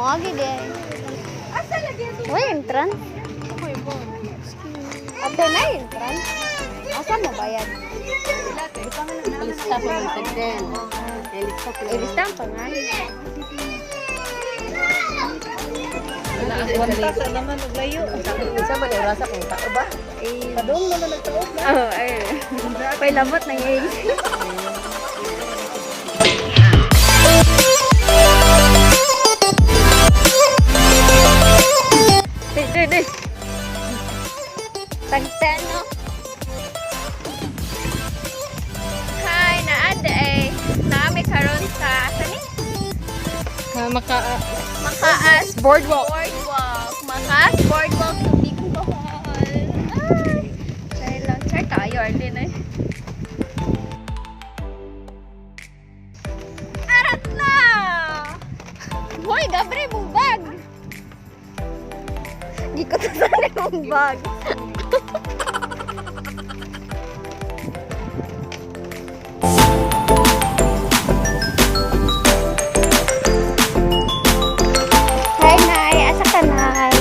Moagi din. Uy, entrance. Ate na entrance. Asa mo bayad? Lista ko ng tagden. Ilista ang pangalan. Sa naman naglayo. Isa man yung rasa kung tao ba? Padong naman nagtaot na. Oo, ayun. Pailabot ng eggs. Deh. Tagten, no? Hi, naade eh. Naami karon sa sani? Macaas Boardwalk. Macaas Boardwalk, Tubigon Bohol. Ay, dahil lang. Sir tayo, Arlene eh. Arat na! Hoy, gabre mong bag! Di ko tasali mong bag. Hi, Nay. Asa ka, Nay?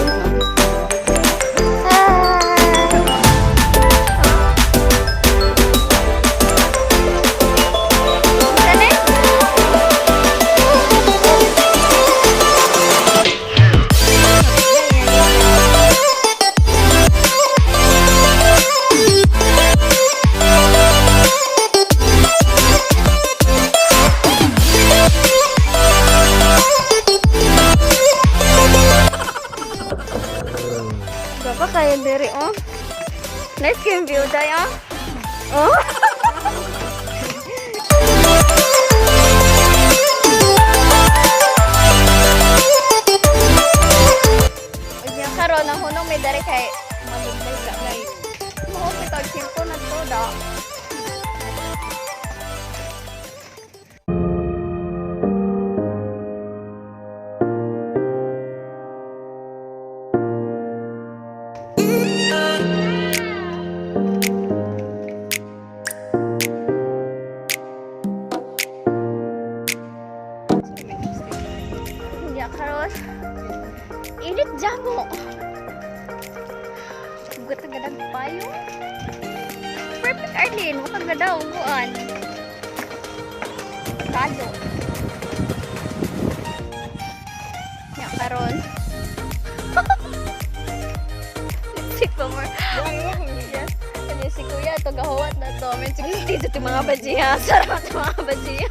Gapa kayo diri, oh. Nice yung view tayo, oh. Unya karon ang hunong may dari kay malumbay ka kay. Mo kita simpo na to da. Karon init jamo bugat ang gadang payo perfect Arlene mo kang gadaw buwan kado ya karon sik pa more yes kanya si kuya to gahuwat na to men sik dito mga bajiya sarap mga bajiya.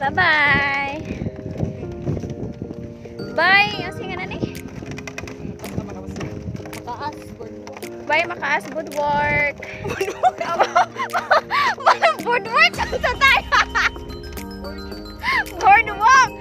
Bye-bye! Bye! Ang singa na ni? Bye, Macaas Boardwalk! Boardwalk? Sa tayo! Boardwalk!